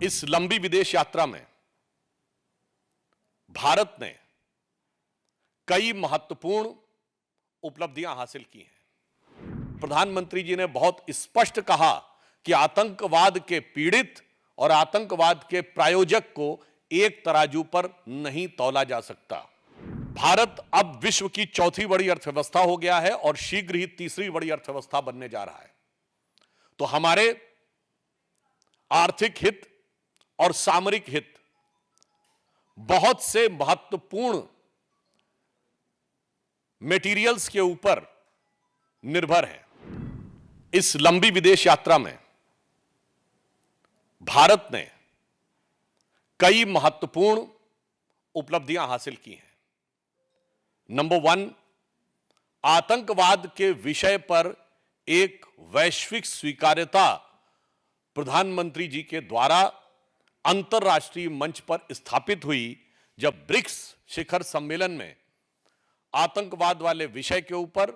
इस लंबी विदेश यात्रा में भारत ने कई महत्वपूर्ण उपलब्धियां हासिल की हैं। प्रधानमंत्री जी ने बहुत स्पष्ट कहा कि आतंकवाद के पीड़ित और आतंकवाद के प्रायोजक को एक तराजू पर नहीं तौला जा सकता। भारत अब विश्व की चौथी बड़ी अर्थव्यवस्था हो गया है और शीघ्र ही तीसरी बड़ी अर्थव्यवस्था बनने जा रहा है। तो हमारे आर्थिक हित और सामरिक हित बहुत से महत्वपूर्ण मेटीरियल्स के ऊपर निर्भर है। इस लंबी विदेश यात्रा में भारत ने कई महत्वपूर्ण उपलब्धियां हासिल की हैं। नंबर 1, आतंकवाद के विषय पर एक वैश्विक स्वीकार्यता प्रधानमंत्री जी के द्वारा अंतर्राष्ट्रीय मंच पर स्थापित हुई, जब ब्रिक्स शिखर सम्मेलन में आतंकवाद वाले विषय के ऊपर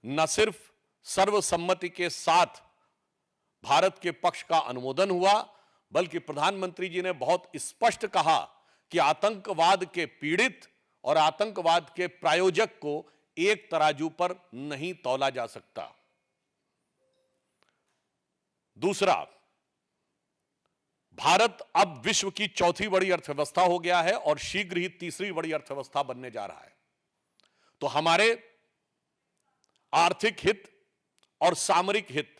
न सिर्फ सर्वसम्मति के साथ भारत के पक्ष का अनुमोदन हुआ, बल्कि प्रधानमंत्री जी ने बहुत स्पष्ट कहा कि आतंकवाद के पीड़ित और आतंकवाद के प्रायोजक को एक तराजू पर नहीं तौला जा सकता। दूसरा, भारत अब विश्व की चौथी बड़ी अर्थव्यवस्था हो गया है और शीघ्र ही तीसरी बड़ी अर्थव्यवस्था बनने जा रहा है। तो हमारे आर्थिक हित और सामरिक हित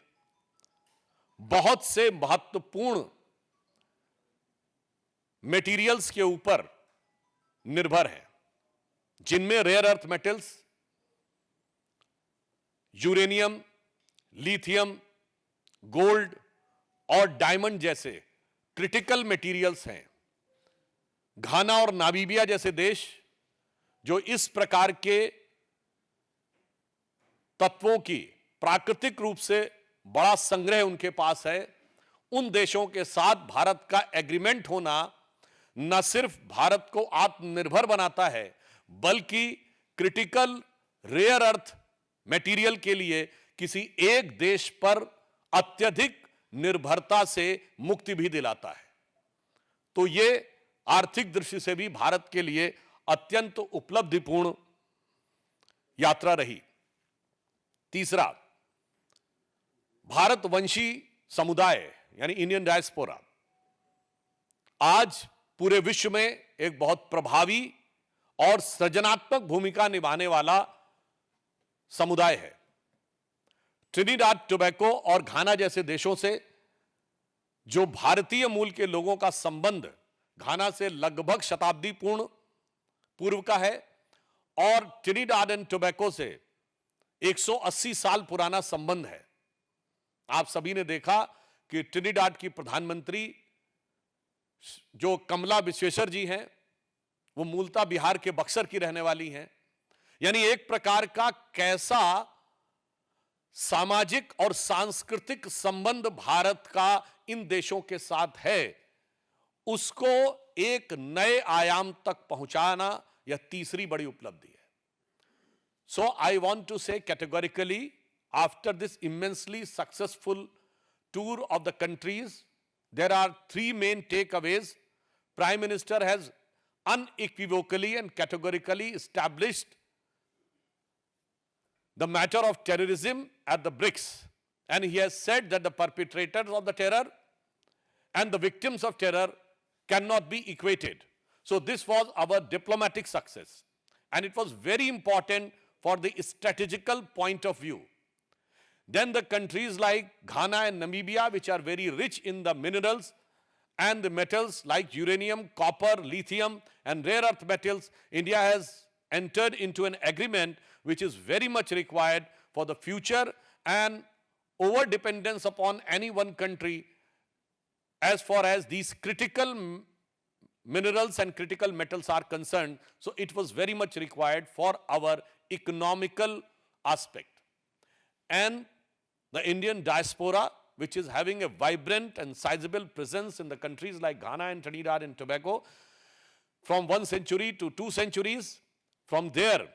बहुत से महत्वपूर्ण मेटीरियल्स के ऊपर निर्भर है, जिनमें rare earth metals, uranium, lithium, gold और डायमंड जैसे क्रिटिकल मटेरियल्स हैं। घाना और नामीबिया जैसे देश जो इस प्रकार के तत्वों की प्राकृतिक रूप से बड़ा संग्रह उनके पास है, उन देशों के साथ भारत का एग्रीमेंट होना न सिर्फ भारत को आत्मनिर्भर बनाता है, बल्कि क्रिटिकल रेयर अर्थ मटेरियल के लिए किसी एक देश पर अत्यधिक निर्भरता से मुक्ति भी दिलाता है। तो यह आर्थिक दृष्टि से भी भारत के लिए अत्यंत उपलब्धिपूर्ण यात्रा रही। तीसरा, भारतवंशी समुदाय यानी इंडियन डायस्पोरा आज पूरे विश्व में एक बहुत प्रभावी और सृजनात्मक भूमिका निभाने वाला समुदाय है। ट्रिनिडाद टोबैको और घाना जैसे देशों से जो भारतीय मूल के लोगों का संबंध घाना से लगभग शताब्दी पूर्व का है और ट्रिनिडाद एंड टोबैको से 180 साल पुराना संबंध है। आप सभी ने देखा कि ट्रिनिडाद की प्रधानमंत्री जो कमला विश्वेश्वर जी हैं, वो मूलतः बिहार के बक्सर की रहने वाली हैं। यानी एक प्रकार का कैसा सामाजिक और सांस्कृतिक संबंध भारत का इन देशों के साथ है, उसको एक नए आयाम तक पहुंचाना यह तीसरी बड़ी उपलब्धि है। So I want to say categorically, after this immensely successful tour of the countries, there are three main takeaways. Prime Minister has unequivocally and categorically established the matter of terrorism at the BRICS, and he has said that the perpetrators of the terror and the victims of terror cannot be equated. So this was our diplomatic success, and it was very important for the strategical point of view. Then the countries like Ghana and Namibia, which are very rich in the minerals and the metals like uranium, copper, lithium and rare earth metals, India has entered into an agreement which is very much required for the future, and over dependence upon any one country as far as these critical minerals and critical metals are concerned. So it was very much required for our economical aspect. And the Indian diaspora, which is having a vibrant and sizable presence in the countries like Ghana and Trinidad and Tobago, from 1 century to 2 centuries, from there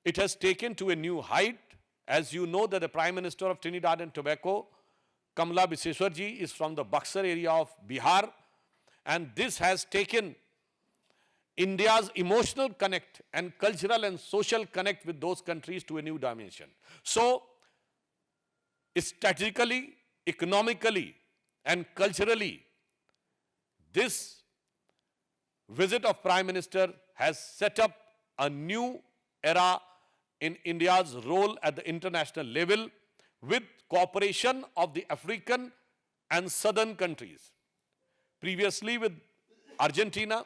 it has taken to a new height. As you know that the Prime Minister of Trinidad and Tobago Kamala Viseshwarji is from the Buxar area of Bihar, and this has taken India's emotional connect and cultural and social connect with those countries to a new dimension. So, strategically, economically, and culturally, this visit of Prime Minister has set up a new era in India's role at the international level with cooperation of the African and southern countries. Previously with Argentina,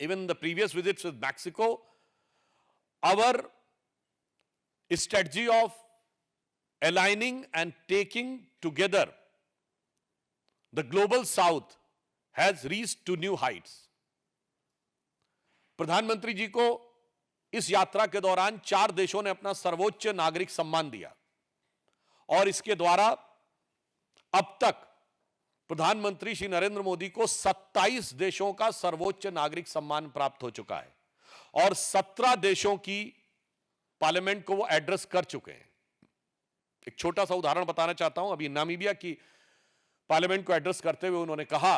even the previous visits with Mexico, our strategy of aligning and taking together the global south has reached to new heights. प्रधानमंत्री जी को इस यात्रा के दौरान 4 देशों ने अपना सर्वोच्च नागरिक सम्मान दिया और इसके द्वारा अब तक प्रधानमंत्री श्री नरेंद्र मोदी को 27 देशों का सर्वोच्च नागरिक सम्मान प्राप्त हो चुका है और 17 देशों की पार्लियामेंट को वो एड्रेस कर चुके हैं। एक छोटा सा उदाहरण बताना चाहता हूं। अभी नामीबिया की पार्लियामेंट को एड्रेस करते हुए उन्होंने कहा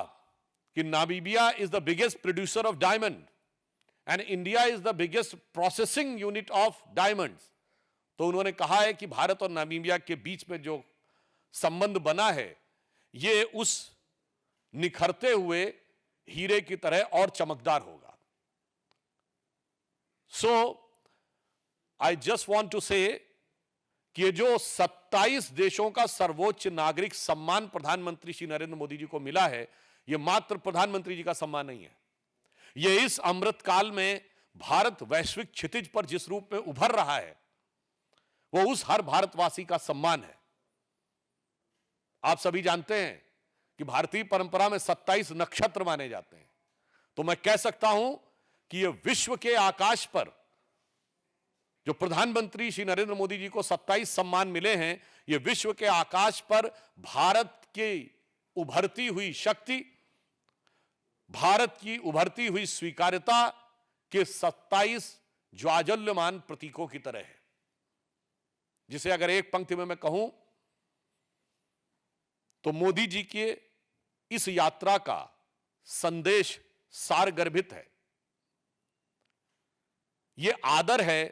कि Namibia is the biggest producer of diamond and India is the biggest processing unit of diamonds. तो उन्होंने कहा है कि भारत और नामीबिया के बीच में जो संबंध बना है ये उस निखरते हुए हीरे की तरह और चमकदार होगा। सो आई जस्ट वांट टू से कि ये जो 27 देशों का सर्वोच्च नागरिक सम्मान प्रधानमंत्री श्री नरेंद्र मोदी जी को मिला है, ये मात्र प्रधानमंत्री जी का सम्मान नहीं है, ये इस अमृत काल में भारत वैश्विक क्षितिज पर जिस रूप में उभर रहा है वो उस हर भारतवासी का सम्मान है। आप सभी जानते हैं कि भारतीय परंपरा में 27 नक्षत्र माने जाते हैं, तो मैं कह सकता हूं कि ये विश्व के आकाश पर जो प्रधानमंत्री श्री नरेंद्र मोदी जी को 27 सम्मान मिले हैं, ये विश्व के आकाश पर भारत की उभरती हुई शक्ति, भारत की उभरती हुई स्वीकार्यता के 27 ज्वाजल्यमान प्रतीकों की तरह है, जिसे अगर एक पंक्ति में मैं कहूं तो मोदी जी के इस यात्रा का संदेश सारगर्भित है। यह आदर है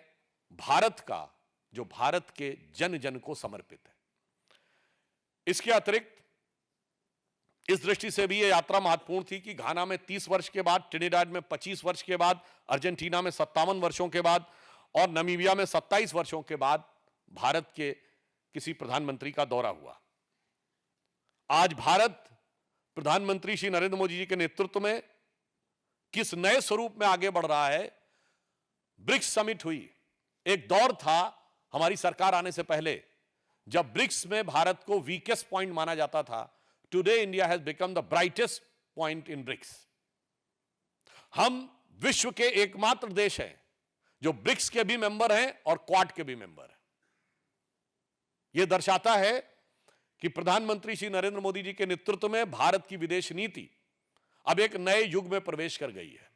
भारत का जो भारत के जन जन को समर्पित है। इसके अतिरिक्त इस दृष्टि से भी यह यात्रा महत्वपूर्ण थी कि घाना में 30 वर्ष के बाद, ट्रिनिडाड में 25 वर्ष के बाद, अर्जेंटीना में 57 वर्षों के बाद और नामीबिया में 27 वर्षों के बाद भारत के किसी प्रधानमंत्री का दौरा हुआ। आज भारत प्रधानमंत्री श्री नरेंद्र मोदी जी के नेतृत्व में किस नए स्वरूप में आगे बढ़ रहा है। ब्रिक्स समिट हुई, एक दौर था हमारी सरकार आने से पहले जब ब्रिक्स में भारत को वीकेस्ट पॉइंट माना जाता था। Today India has become the brightest point in BRICS. हम विश्व के एकमात्र देश हैं जो ब्रिक्स के भी मेंबर हैं और क्वाड के भी मेंबर हैं। यह दर्शाता है कि प्रधानमंत्री श्री नरेंद्र मोदी जी के नेतृत्व में भारत की विदेश नीति अब एक नए युग में प्रवेश कर गई है।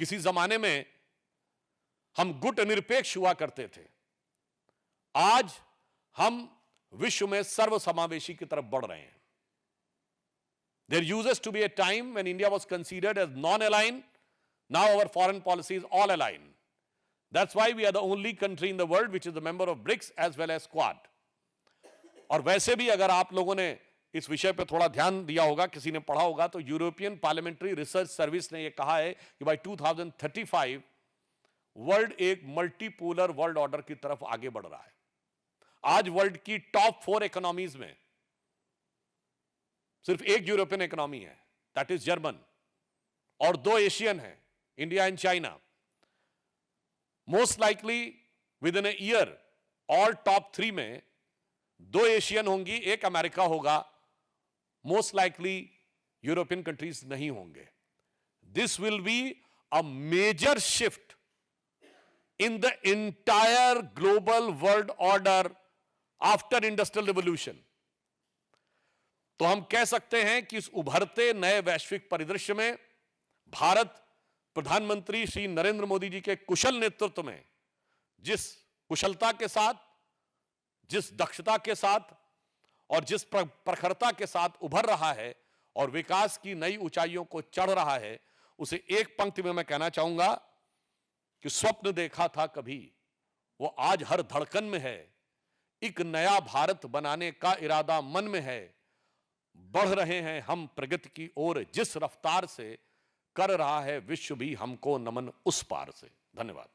किसी जमाने में हम गुट निरपेक्ष हुआ करते थे, आज हम विश्व में सर्वसमावेशी की तरफ बढ़ रहे हैं। There used to be a time when India was considered as non-aligned. Now our foreign policy is all aligned. That's why we are the only country in the world which is the member of BRICS as well as Quad. और वैसे भी अगर आप लोगों ने इस विषय पे थोड़ा ध्यान दिया होगा, किसी ने पढ़ा होगा, तो यूरोपियन पार्लियामेंट्री रिसर्च सर्विस ने यह कहा है कि बाय 2035 वर्ल्ड एक मल्टीपोलर वर्ल्ड ऑर्डर की तरफ आगे बढ़ रहा है। आज वर्ल्ड की टॉप 4 इकोनॉमीज में सिर्फ एक यूरोपियन इकोनॉमी है, दैट इज जर्मन, और 2 एशियन हैं, India and China. Most likely with in a year all top 3 में 2 एशियन होंगी, 1 अमेरिका होगा, मोस्ट लाइकली यूरोपियन कंट्रीज नहीं होंगे। This will be a major shift in the entire global world order after industrial revolution। तो हम कह सकते हैं कि इस उभरते नए वैश्विक परिदृश्य में भारत प्रधानमंत्री श्री नरेंद्र मोदी जी के कुशल नेतृत्व में जिस कुशलता के साथ, जिस दक्षता के साथ और जिस प्रखरता के साथ उभर रहा है और विकास की नई ऊंचाइयों को चढ़ रहा है, उसे एक पंक्ति में मैं कहना चाहूंगा कि स्वप्न देखा था कभी, वो आज हर धड़कन में है। एक नया भारत बनाने का इरादा मन में है। बढ़ रहे हैं हम प्रगति की ओर, जिस रफ्तार से कर रहा है विश्व भी हमको नमन उस पार से। धन्यवाद।